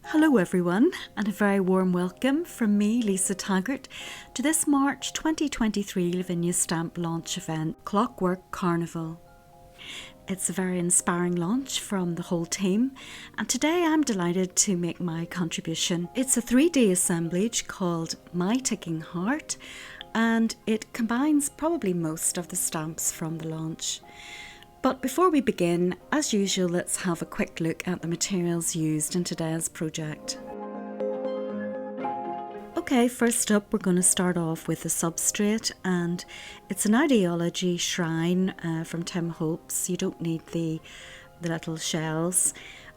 Hello everyone, and a very warm welcome from me, Lisa Taggart, to this March 2023 Lavinia stamp launch event, Clockwork Carnival. It's a very inspiring launch from the whole team, and today I'm delighted to make my contribution. It's a 3D assemblage called My Ticking Heart, and it combines probably most of the stamps from the launch. But before we begin, as usual, let's have a quick look at the materials used in today's project. Okay, first up we're going to start off with the substrate, and it's an ideology shrine from Tim Holtz. You don't need the little shells.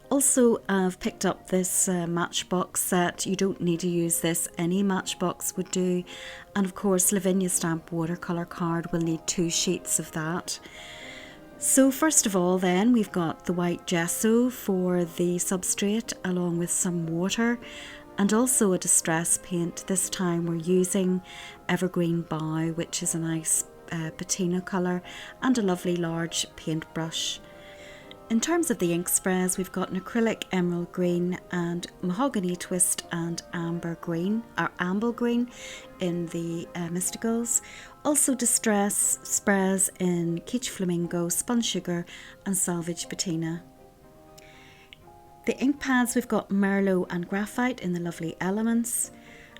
Also, I've picked up this matchbox set. You don't need to use this, any matchbox would do. And of course, Lavinia stamp watercolour card will need 2 sheets of that. So first of all then, we've got the white gesso for the substrate along with some water and also a distress paint. This time we're using Evergreen Bow, which is a nice patina colour, and a lovely large paintbrush. In terms of the ink sprays, we've got an acrylic emerald green and mahogany twist and amber green, or amble green in the mysticals. Also distress sprays in Keach Flamingo, Spun Sugar and Salvage Patina. The ink pads, we've got Merlot and Graphite in the lovely elements,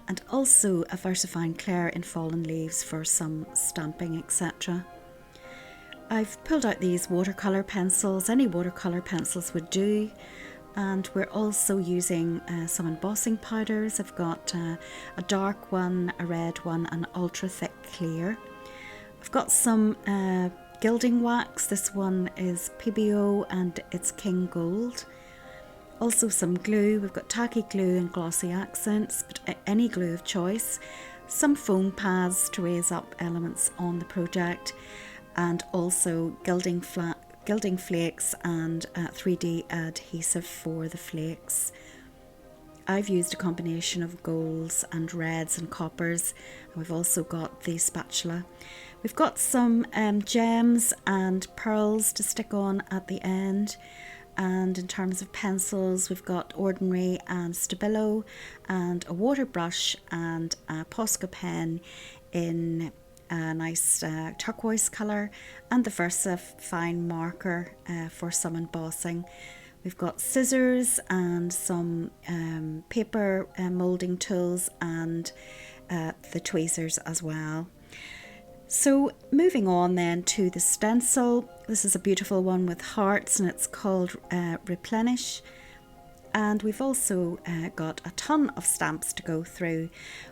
and also a Versifying Clair in Fallen Leaves for some stamping, etc. I've pulled out these watercolour pencils. Any watercolour pencils would do, and we're also using some embossing powders. I've got a dark one, a red one, and ultra thick clear. I've got some gilding wax. This one is PBO and it's King Gold. Also some glue. We've got tacky glue and glossy accents, but any glue of choice. Some foam pads to raise up elements on the project, and also Gilding Flakes and 3D adhesive for the flakes. I've used a combination of golds and reds and coppers, and we've also got the spatula. We've got some gems and pearls to stick on at the end, and in terms of pencils, we've got Ordinary and Stabilo, and a water brush and a Posco pen in a nice turquoise colour, and the Versifying marker for some embossing. We've got scissors and some paper moulding tools and the tweezers as well. So moving on then to the stencil. This is a beautiful one with hearts, and it's called Replenish. And we've also got a ton of stamps to go through.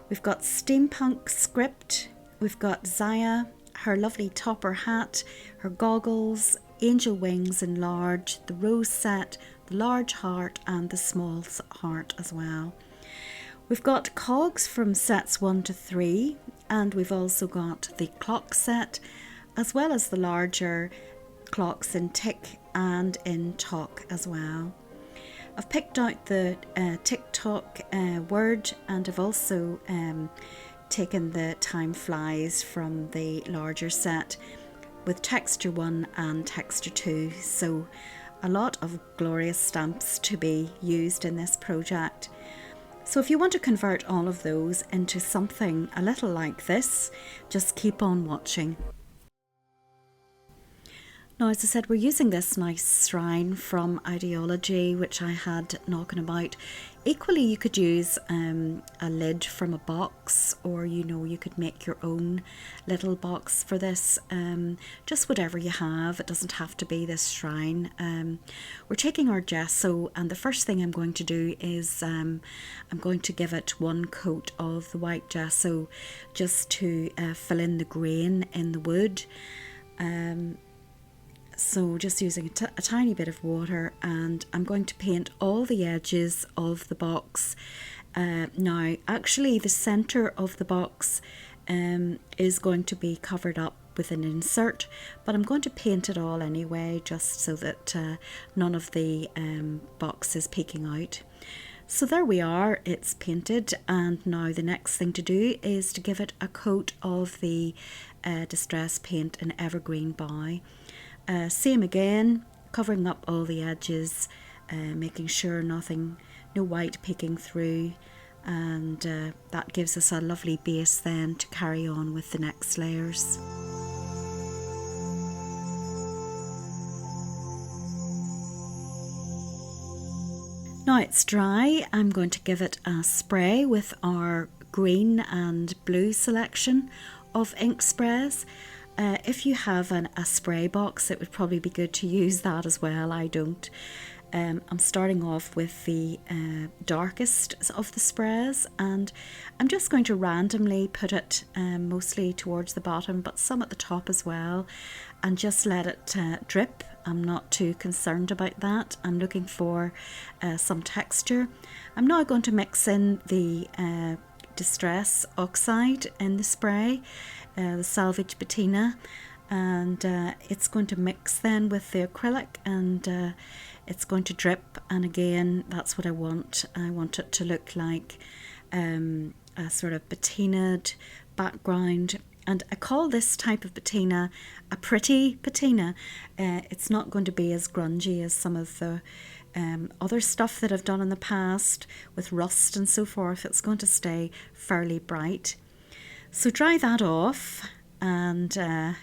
We've got Steampunk Script. We've got Zaya, her lovely topper hat, her goggles, angel wings in large, the rose set, the large heart and the small heart as well. We've got cogs from sets 1 to 3, and we've also got the clock set, as well as the larger clocks in tick and in tock as well. I've picked out the TikTok word, and I've also taken the Time Flies from the larger set with texture 1 and texture 2. So a lot of glorious stamps to be used in this project. So if you want to convert all of those into something a little like this, just keep on watching. Now, as I said, we're using this nice shrine from Ideology, which I had knocking about. Equally, you could use a lid from a box, or you could make your own little box for this. Just whatever you have. It doesn't have to be this shrine. We're taking our gesso, and the first thing I'm going to do is I'm going to give it 1 coat of the white gesso just to fill in the grain in the wood. So just using a tiny bit of water, and I'm going to paint all the edges of the box. Now actually the centre of the box is going to be covered up with an insert, but I'm going to paint it all anyway, just so that none of the box is peeking out. So there we are, it's painted, and now the next thing to do is to give it a coat of the distress paint in Evergreen Bow. Same again, covering up all the edges, making sure no white peeking through, and that gives us a lovely base then to carry on with the next layers. Now it's dry, I'm going to give it a spray with our green and blue selection of ink sprays. If you have a spray box, it would probably be good to use that as well. I don't. I'm starting off with the darkest of the sprays, and I'm just going to randomly put it mostly towards the bottom, but some at the top as well, and just let it drip. I'm not too concerned about that. I'm looking for some texture. I'm now going to mix in the Distress Oxide in the spray, the Salvage Patina, and it's going to mix then with the acrylic, and it's going to drip, and again that's what I want. I want it to look like a sort of patinaed background, and I call this type of patina a pretty patina. It's not going to be as grungy as some of the other stuff that I've done in the past with rust and so forth. It's going to stay fairly bright. So dry that off, and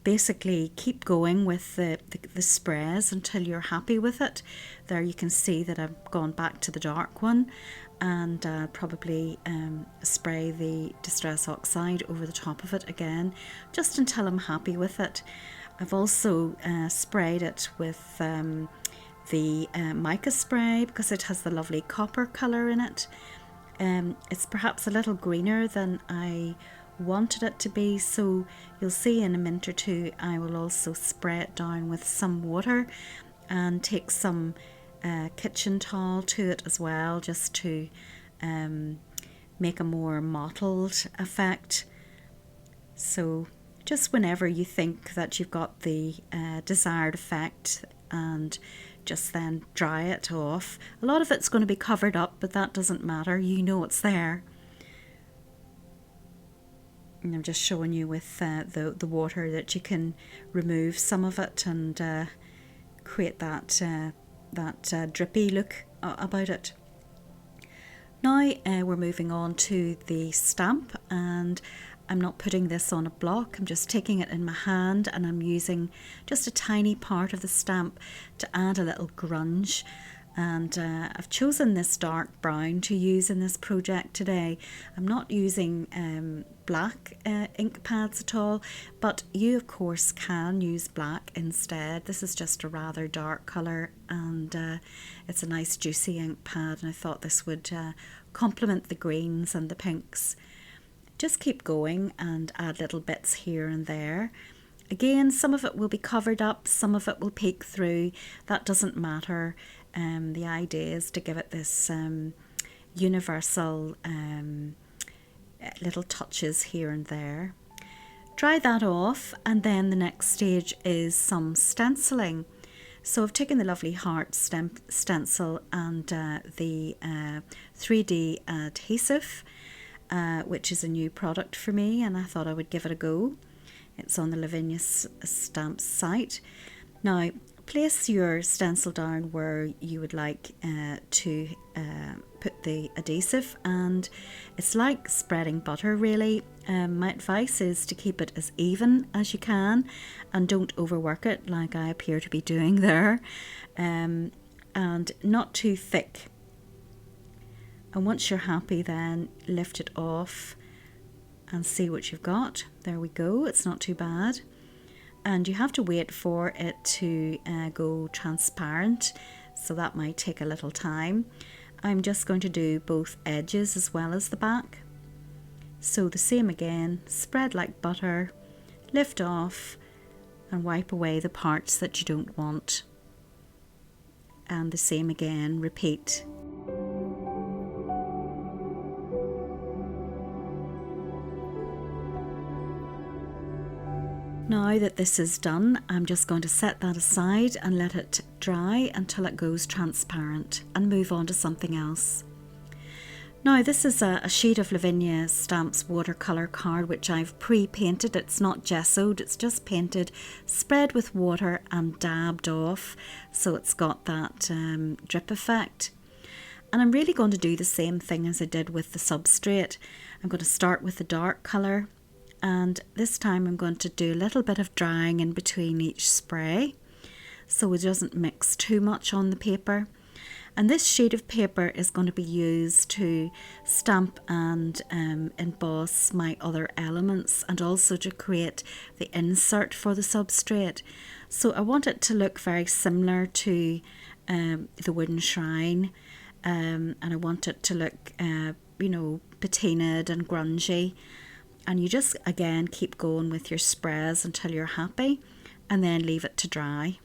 basically keep going with the sprays until you're happy with it. There you can see that I've gone back to the dark one, and probably spray the Distress Oxide over the top of it again, just until I'm happy with it. I've also sprayed it with the mica spray because it has the lovely copper colour in it. It's perhaps a little greener than I wanted it to be, so you'll see in a minute or two I will also spray it down with some water and take some kitchen towel to it as well, just to make a more mottled effect. So just whenever you think that you've got the desired effect, and just then dry it off. A lot of it's going to be covered up, but that doesn't matter, you know it's there. And I'm just showing you with the water that you can remove some of it and create that drippy look about it. Now we're moving on to the stamp, and I'm not putting this on a block, I'm just taking it in my hand, and I'm using just a tiny part of the stamp to add a little grunge. And I've chosen this dark brown to use in this project today. I'm not using black ink pads at all, but you of course can use black instead. This is just a rather dark colour, and it's a nice juicy ink pad, and I thought this would complement the greens and the pinks. Just keep going and add little bits here and there. Again, some of it will be covered up, some of it will peek through. That doesn't matter. The idea is to give it this universal little touches here and there. Dry that off, and then the next stage is some stenciling. So I've taken the lovely heart stencil and the 3D adhesive, which is a new product for me, and I thought I would give it a go. It's on the laviniastamps site. Now, place your stencil down where you would like to put the adhesive, and it's like spreading butter really. My advice is to keep it as even as you can and don't overwork it like I appear to be doing there, and not too thick. And once you're happy, then lift it off and see what you've got. There we go, it's not too bad. And you have to wait for it to go transparent, so that might take a little time. I'm just going to do both edges as well as the back. So the same again, spread like butter, lift off and wipe away the parts that you don't want. And the same again, repeat. Now that this is done, I'm just going to set that aside and let it dry until it goes transparent and move on to something else. Now this is a sheet of Lavinia Stamps watercolour card which I've pre-painted. It's not gessoed, it's just painted, spread with water and dabbed off, so it's got that drip effect. And I'm really going to do the same thing as I did with the substrate. I'm going to start with the dark colour, and this time I'm going to do a little bit of drying in between each spray so it doesn't mix too much on the paper. And this sheet of paper is going to be used to stamp and emboss my other elements, and also to create the insert for the substrate. So I want it to look very similar to the wooden shrine, and I want it to look, you know, patinaed and grungy. And you just, again, keep going with your sprays until you're happy, and then leave it to dry.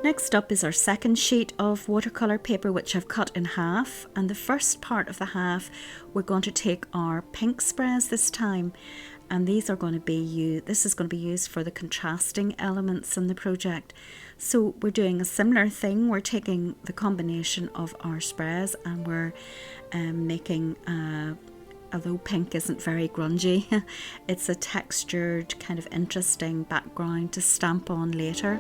Next up is our second sheet of watercolour paper, which I've cut in half, and the first part of the half we're going to take our pink sprays this time, and these are going to be this is going to be used for the contrasting elements in the project. So we're doing a similar thing. We're taking the combination of our sprays and we're making although pink isn't very grungy, it's a textured kind of interesting background to stamp on later.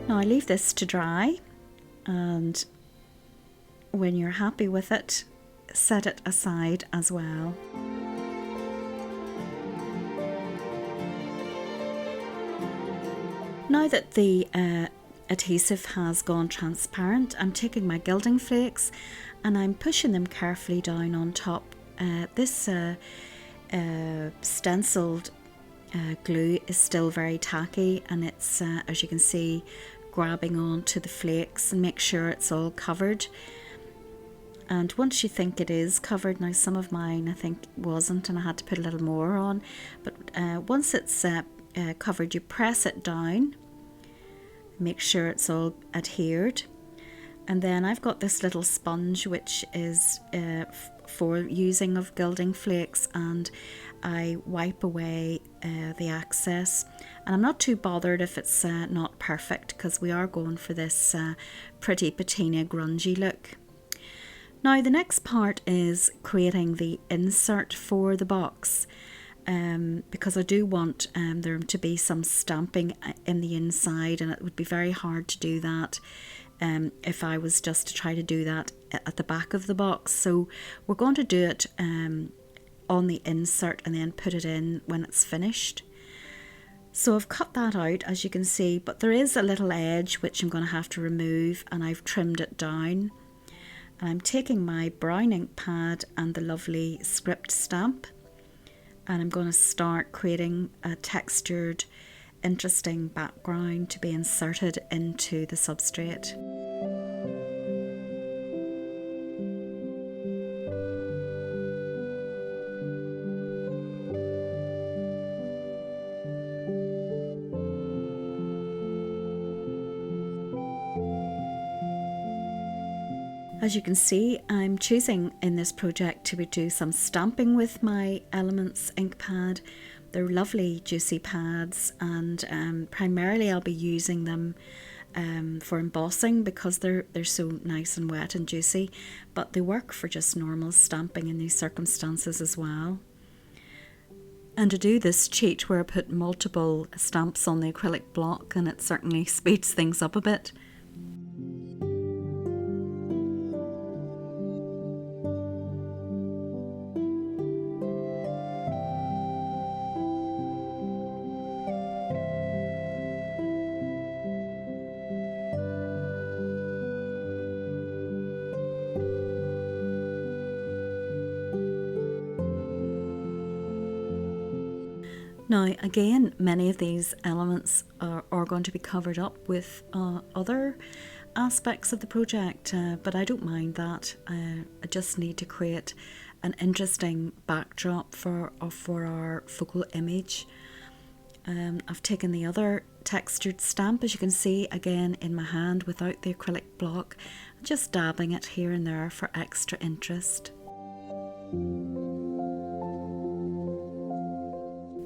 Now I leave this to dry, and when you're happy with it, set it aside as well. Now that the adhesive has gone transparent, I'm taking my Gilding Flakes and I'm pushing them carefully down on top. This stenciled glue is still very tacky, and it's, as you can see, grabbing onto the flakes, and make sure it's all covered. And once you think it is covered, now some of mine I think wasn't and I had to put a little more on, but once it's covered, you press it down, make sure it's all adhered. And then I've got this little sponge which is for using of Gilding Flakes, and I wipe away the excess, and I'm not too bothered if it's not perfect, because we are going for this pretty patina grungy look. Now the next part is creating the insert for the box, because I do want there to be some stamping in the inside, and it would be very hard to do that if I was just to try to do that at the back of the box. So we're going to do it on the insert and then put it in when it's finished. So I've cut that out, as you can see, but there is a little edge which I'm going to have to remove, and I've trimmed it down. And I'm taking my brown ink pad and the lovely script stamp, and I'm going to start creating a textured, interesting background to be inserted into the substrate. As you can see, I'm choosing in this project to do some stamping with my Elements ink pad. They're lovely juicy pads, and primarily I'll be using them for embossing because they're so nice and wet and juicy, but they work for just normal stamping in these circumstances as well. And to do this cheat where I put multiple stamps on the acrylic block, and it certainly speeds things up a bit. Now again, many of these elements are going to be covered up with other aspects of the project, but I don't mind that. I just need to create an interesting backdrop for our focal image. I've taken the other textured stamp, as you can see, again in my hand without the acrylic block, just dabbing it here and there for extra interest.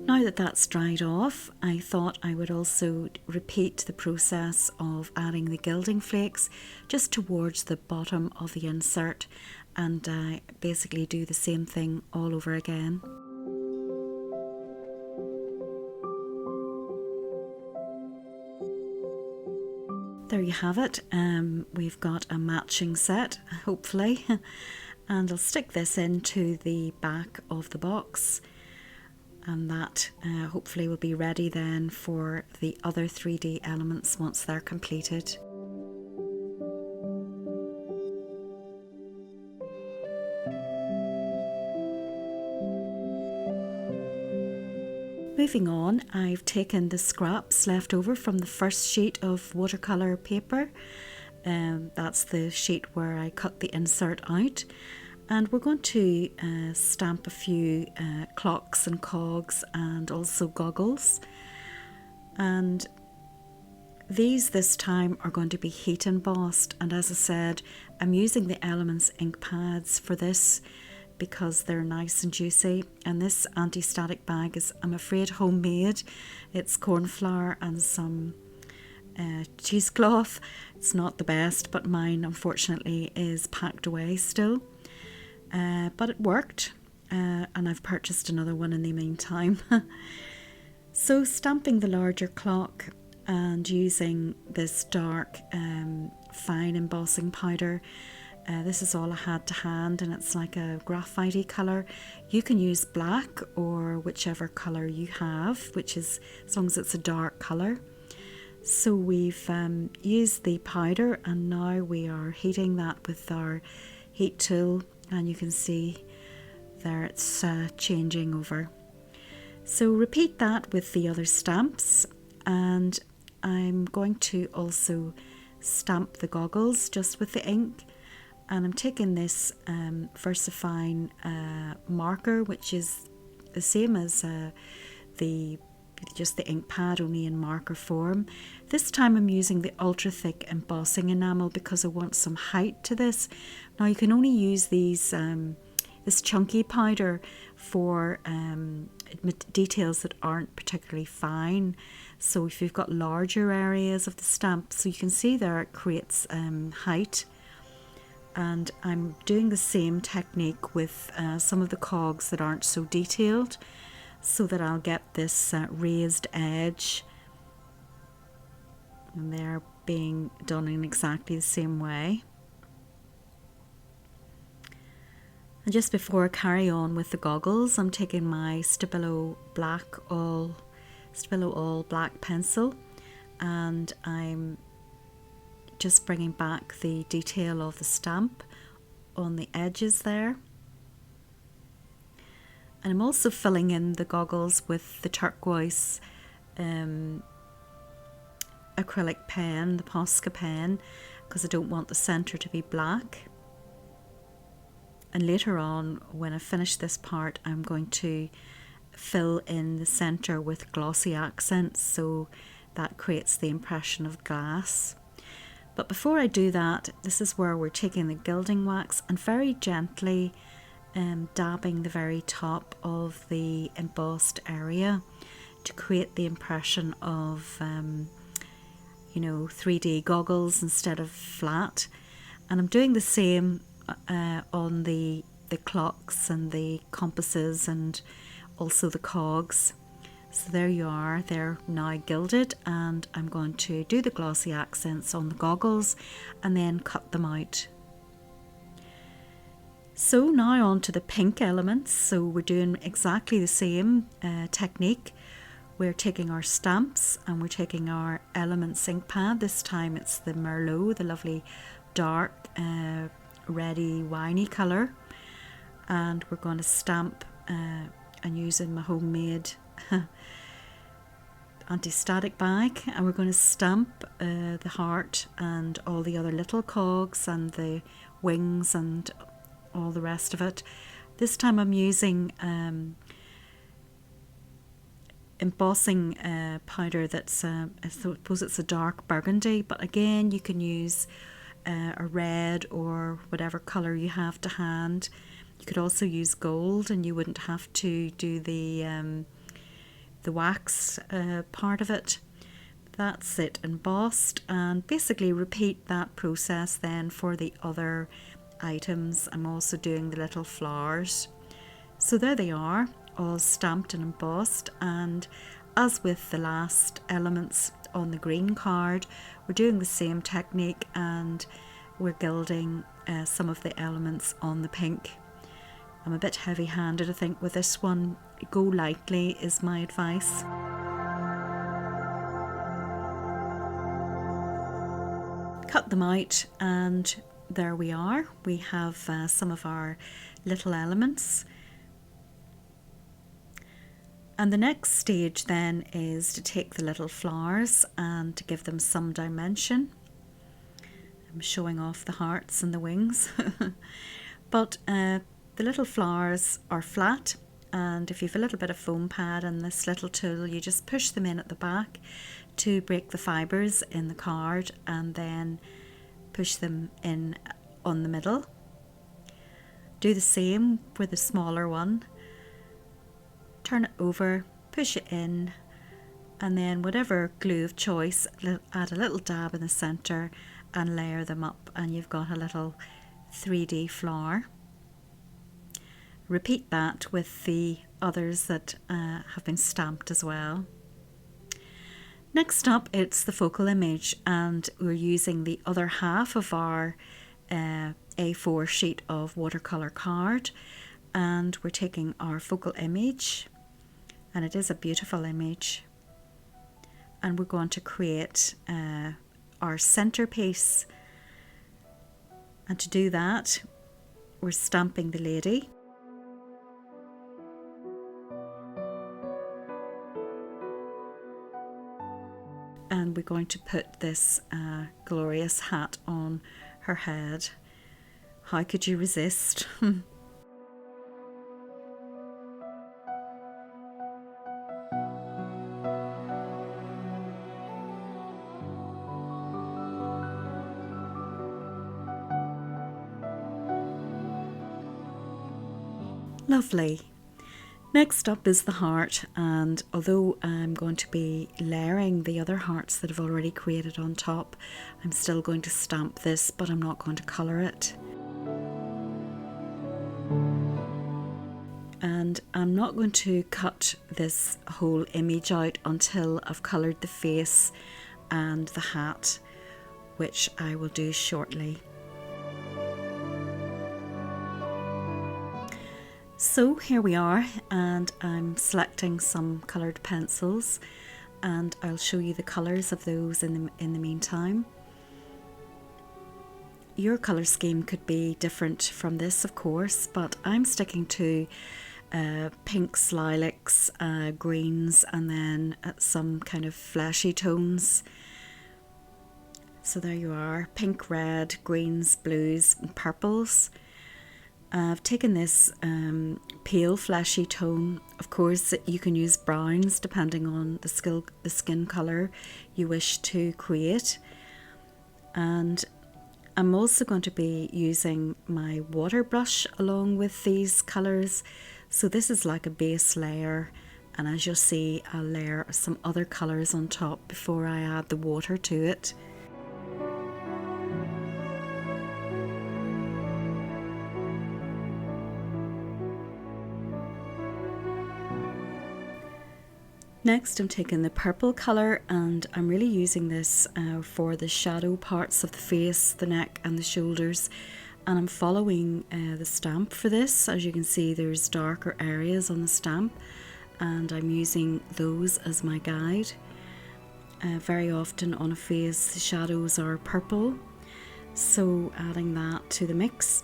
Now that that's dried off, I thought I would also repeat the process of adding the gilding flakes just towards the bottom of the insert, and basically do the same thing all over again. There you have it. We've got a matching set, hopefully, and I'll stick this into the back of the box, and that hopefully will be ready then for the other 3D elements once they're completed. Moving on, I've taken the scraps left over from the first sheet of watercolour paper. That's the sheet where I cut the insert out. And we're going to stamp a few clocks and cogs and also goggles. And these this time are going to be heat embossed. And as I said, I'm using the Elements ink pads for this because they're nice and juicy. And this anti-static bag is, I'm afraid, homemade. It's corn flour and some cheesecloth. It's not the best, but mine unfortunately is packed away still. But it worked, and I've purchased another one in the meantime. So stamping the larger clock and using this dark fine embossing powder, this is all I had to hand, and it's like a graphite-y colour. You can use black or whichever colour you have, which is, as long as it's a dark colour. So we've used the powder, and now we are heating that with our heat tool, and you can see there it's changing over. So repeat that with the other stamps, and I'm going to also stamp the goggles just with the ink, and I'm taking this VersaFine marker, which is the same as just the ink pad, only in marker form. This time I'm using the ultra thick embossing enamel because I want some height to this. Now you can only use these this chunky powder for details that aren't particularly fine. So if you've got larger areas of the stamp, so you can see there it creates height. And I'm doing the same technique with some of the cogs that aren't so detailed, so that I'll get this raised edge, and they're being done in exactly the same way. And just before I carry on with the goggles, I'm taking my Stabilo All black pencil, and I'm just bringing back the detail of the stamp on the edges there. And I'm also filling in the goggles with the turquoise acrylic pen, the Posco pen, because I don't want the centre to be black. And later on, when I finish this part, I'm going to fill in the centre with glossy accents, so that creates the impression of glass. But before I do that, this is where we're taking the gilding wax and very gently dabbing the very top of the embossed area to create the impression of 3D goggles instead of flat. And I'm doing the same on the clocks and the compasses and also the cogs. So there you are, they're now gilded, and I'm going to do the glossy accents on the goggles and then cut them out. So now on to the pink elements. So we're doing exactly the same technique. We're taking our stamps and we're taking our Elements ink pad. This time it's the Merlot, the lovely dark reddy winey colour, and we're going to stamp and using my homemade anti-static bag, and we're going to stamp the heart and all the other little cogs and the wings and all the rest of it. This time I'm using embossing powder that's, I suppose it's a dark burgundy, but again you can use a red or whatever colour you have to hand. You could also use gold and you wouldn't have to do the wax part of it. That's it embossed, and basically repeat that process then for the other items. I'm also doing the little flowers. So there they are, all stamped and embossed, and as with the last elements on the green card, we're doing the same technique and we're gilding some of the elements on the pink. I'm a bit heavy-handed, I think, with this one. Go lightly is my advice. Cut them out, and there we are. We have some of our little elements. And the next stage then is to take the little flowers and to give them some dimension. I'm showing off the hearts and the wings. But the little flowers are flat, and if you have a little bit of foam pad and this little tool, you just push them in at the back to break the fibres in the card, and then push them in on the middle. Do the same for the smaller one. Turn it over, push it in, and then whatever glue of choice, add a little dab in the centre and layer them up, and you've got a little 3D flower. Repeat that with the others that have been stamped as well. Next up, it's the focal image, and we're using the other half of our A4 sheet of watercolour card, and we're taking our focal image, and it is a beautiful image, and we're going to create our centerpiece. And to do that, we're stamping the lady. And we're going to put this glorious hat on her head. How could you resist? Lovely. Next up is the heart, and although I'm going to be layering the other hearts that I've already created on top, I'm still going to stamp this, but I'm not going to colour it. And I'm not going to cut this whole image out until I've coloured the face and the hat, which I will do shortly. So here we are, and I'm selecting some coloured pencils, and I'll show you the colours of those in the meantime. Your colour scheme could be different from this, of course, but I'm sticking to pinks, lilacs, greens, and then some kind of fleshy tones. So there you are, pink, red, greens, blues and purples. I've taken this pale fleshy tone. Of course you can use browns depending on the skin colour you wish to create. And I'm also going to be using my water brush along with these colours. So this is like a base layer, and as you'll see, I'll layer some other colours on top before I add the water to it. Next, I'm taking the purple colour, and I'm really using this for the shadow parts of the face, the neck and the shoulders, and I'm following the stamp for this. As you can see, there's darker areas on the stamp, and I'm using those as my guide. Very often on a face the shadows are purple, so adding that to the mix.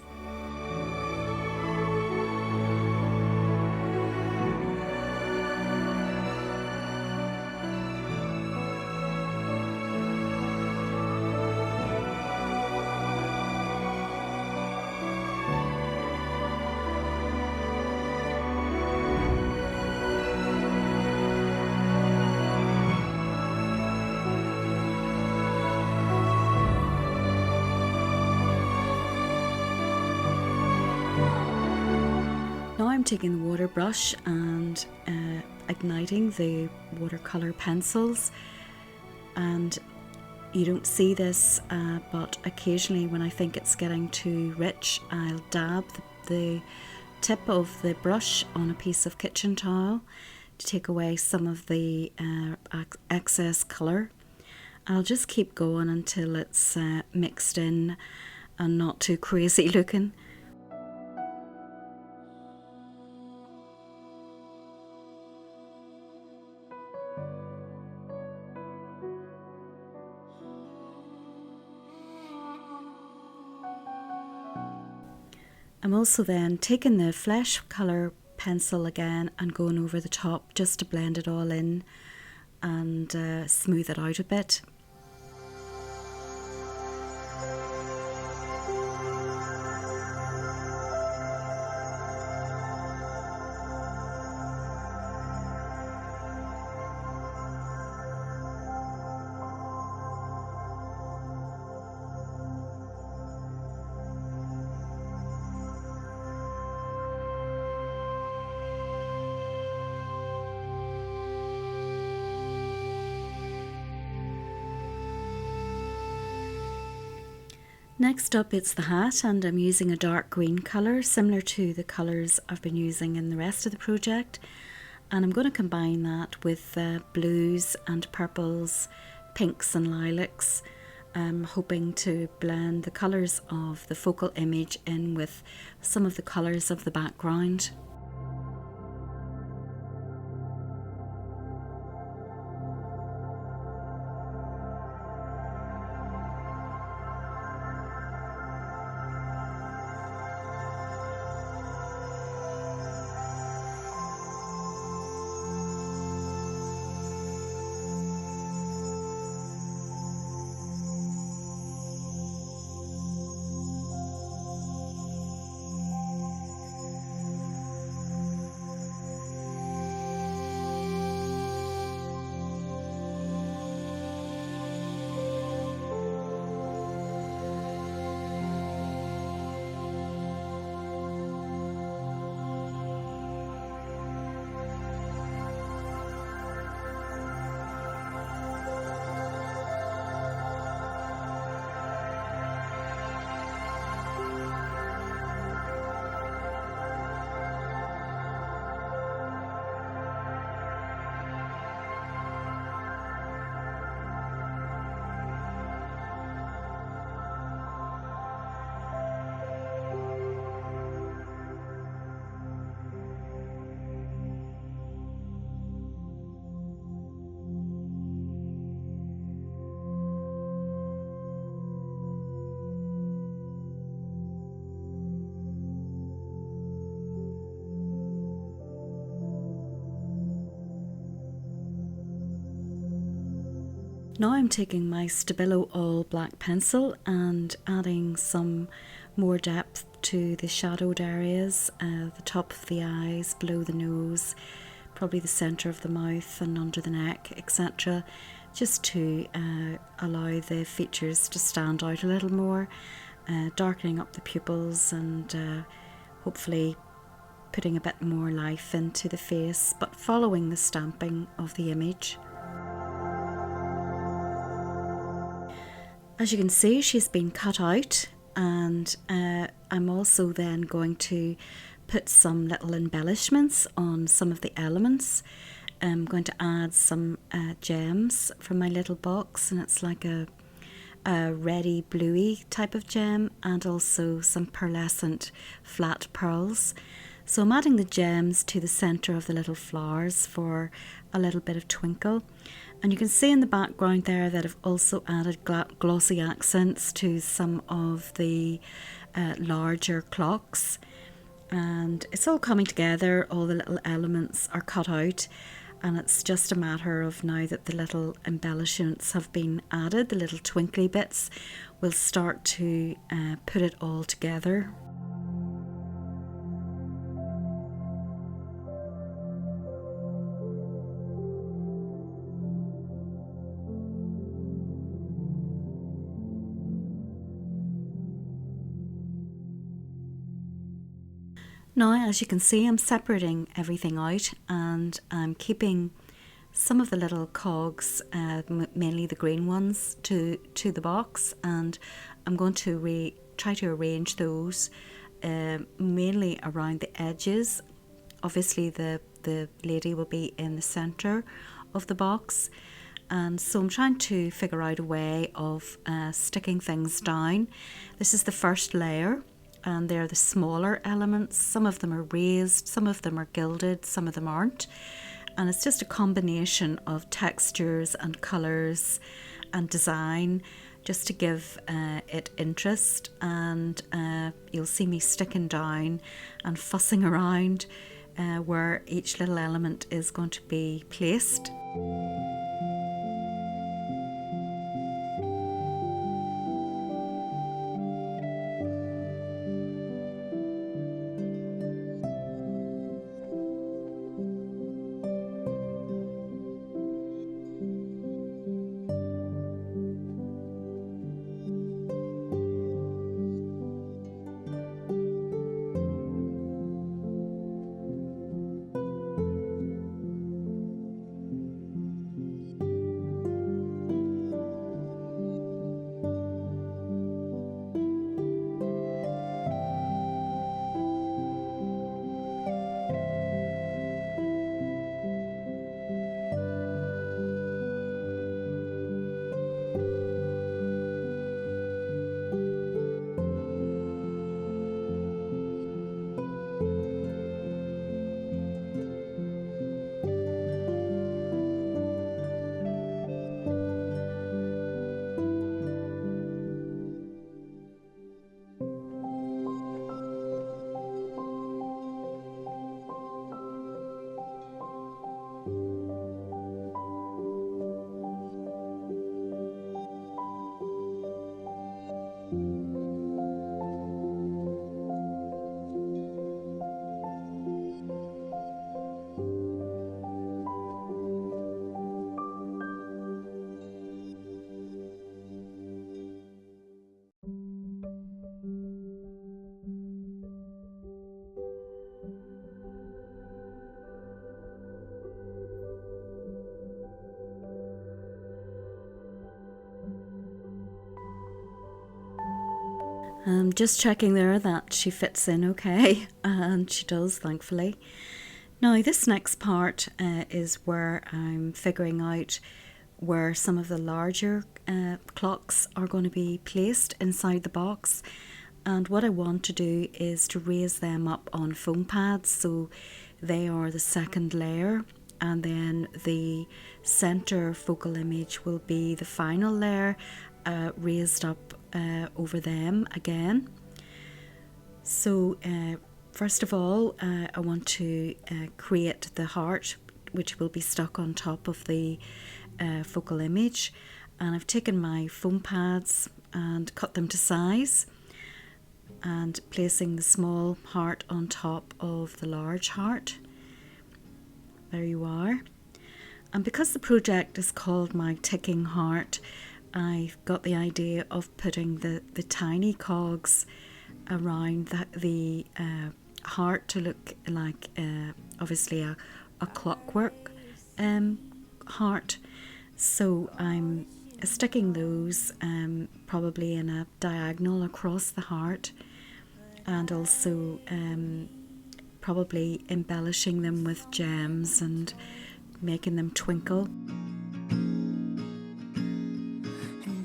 I'm taking the water brush and igniting the watercolour pencils, and you don't see this but occasionally when I think it's getting too rich, I'll dab the tip of the brush on a piece of kitchen towel to take away some of the excess colour. I'll just keep going until it's mixed in and not too crazy looking. I'm also then taking the flesh colour pencil again and going over the top just to blend it all in and smooth it out a bit. Next up, it's the hat, and I'm using a dark green colour similar to the colours I've been using in the rest of the project, and I'm going to combine that with blues and purples, pinks and lilacs. I'm hoping to blend the colours of the focal image in with some of the colours of the background. Now I'm taking my Stabilo All black pencil and adding some more depth to the shadowed areas, the top of the eyes, below the nose, probably the centre of the mouth and under the neck, etc. Just to allow the features to stand out a little more, darkening up the pupils and hopefully putting a bit more life into the face, but following the stamping of the image. As you can see, she's been cut out, and I'm also then going to put some little embellishments on some of the elements. I'm going to add some gems from my little box, and it's like a reddy bluey type of gem, and also some pearlescent flat pearls. So I'm adding the gems to the centre of the little flowers for a little bit of twinkle. And you can see in the background there that I've also added glossy accents to some of the larger clocks. And it's all coming together, all the little elements are cut out, and it's just a matter of now that the little embellishments have been added, the little twinkly bits, we'll start to put it all together. Now, as you can see, I'm separating everything out and I'm keeping some of the little cogs, mainly the green ones, to the box, and I'm going to try to arrange those mainly around the edges. Obviously the lady will be in the centre of the box, and so I'm trying to figure out a way of sticking things down. This is the first layer, and they're the smaller elements. Some of them are raised, some of them are gilded, some of them aren't. And it's just a combination of textures and colours and design just to give it interest. And you'll see me sticking down and fussing around where each little element is going to be placed. Just checking there that she fits in okay, and she does, thankfully. Now this next part is where I'm figuring out where some of the larger clocks are going to be placed inside the box, and what I want to do is to raise them up on foam pads so they are the second layer, and then the center focal image will be the final layer raised up over them again. So first of all I want to create the heart, which will be stuck on top of the focal image, and I've taken my foam pads and cut them to size and placing the small heart on top of the large heart. There you are. And because the project is called My Ticking Heart, I've got the idea of putting the tiny cogs around the heart to look like obviously a clockwork heart. So I'm sticking those probably in a diagonal across the heart, and also probably embellishing them with gems and making them twinkle.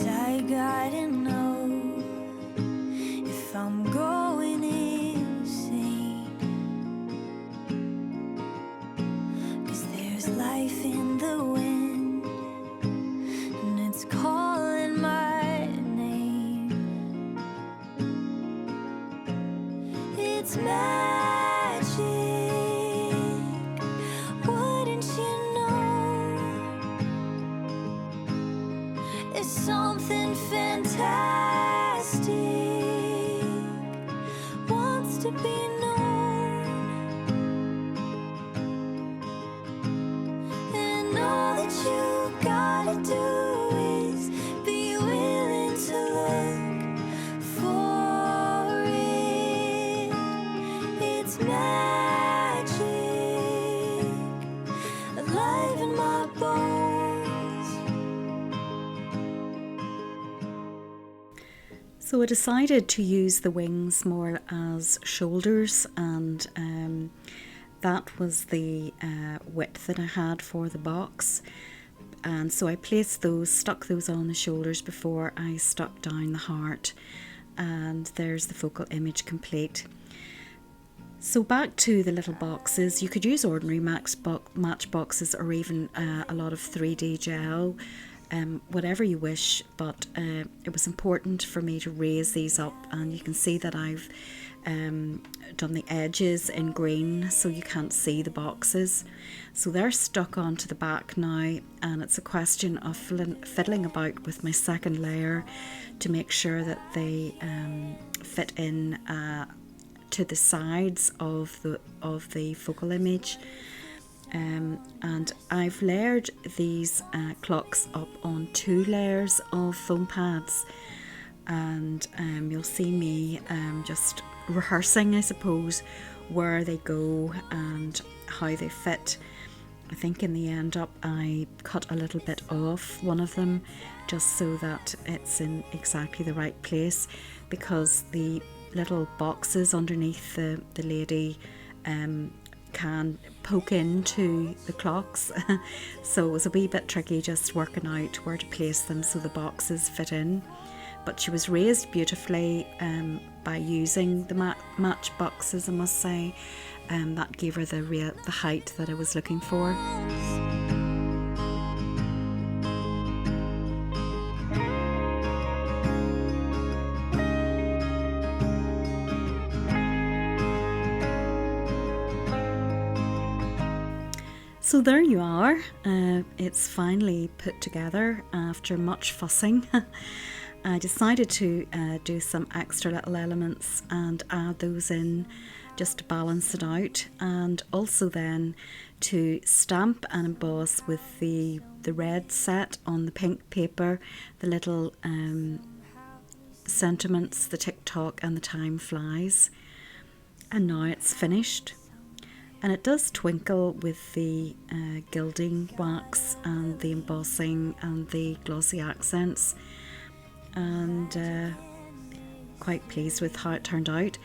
I gotta know if I'm going insane, 'cause there's life in the wind and it's calling my name. It's magic, wouldn't you know? It's something fantastic, wants to be known, and all that you gotta do is be willing to look for it. It's magic. So I decided to use the wings more as shoulders, and that was the width that I had for the box. And so I placed those, stuck those on the shoulders before I stuck down the heart, and there's the focal image complete. So back to the little boxes, you could use ordinary match boxes, or even a lot of 3D gel, whatever you wish, but it was important for me to raise these up, and you can see that I've done the edges in green so you can't see the boxes. So they're stuck onto the back now, and it's a question of fiddling about with my second layer to make sure that they fit in to the sides of the focal image. And I've layered these clocks up on 2 layers of foam pads, and you'll see me just rehearsing, I suppose, where they go and how they fit. I think in the end up I cut a little bit off one of them just so that it's in exactly the right place, because the little boxes underneath the lady can poke into the clocks so it was a wee bit tricky just working out where to place them so the boxes fit in. But she was raised beautifully by using the match boxes, I must say. That gave her the height that I was looking for. So there you are, it's finally put together after much fussing. I decided to do some extra little elements and add those in just to balance it out, and also then to stamp and emboss with the red set on the pink paper, the little sentiments, the tick-tock and the time flies. And now it's finished. And it does twinkle with the gilding wax and the embossing and the glossy accents, and quite pleased with how it turned out.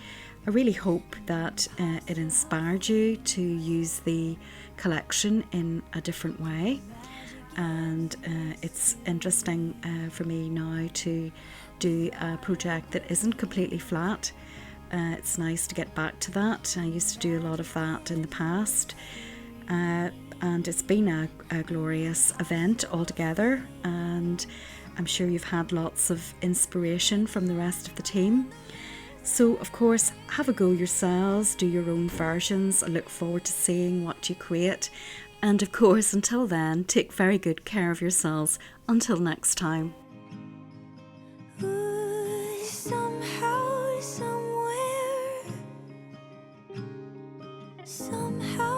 I really hope that it inspired you to use the collection in a different way, and it's interesting for me now to do a project that isn't completely flat. It's nice to get back to that. I used to do a lot of that in the past, and it's been a glorious event altogether, and I'm sure you've had lots of inspiration from the rest of the team. So of course, have a go yourselves, do your own versions. I look forward to seeing what you create, and of course until then, take very good care of yourselves. Until next time. Somehow, somewhere, somehow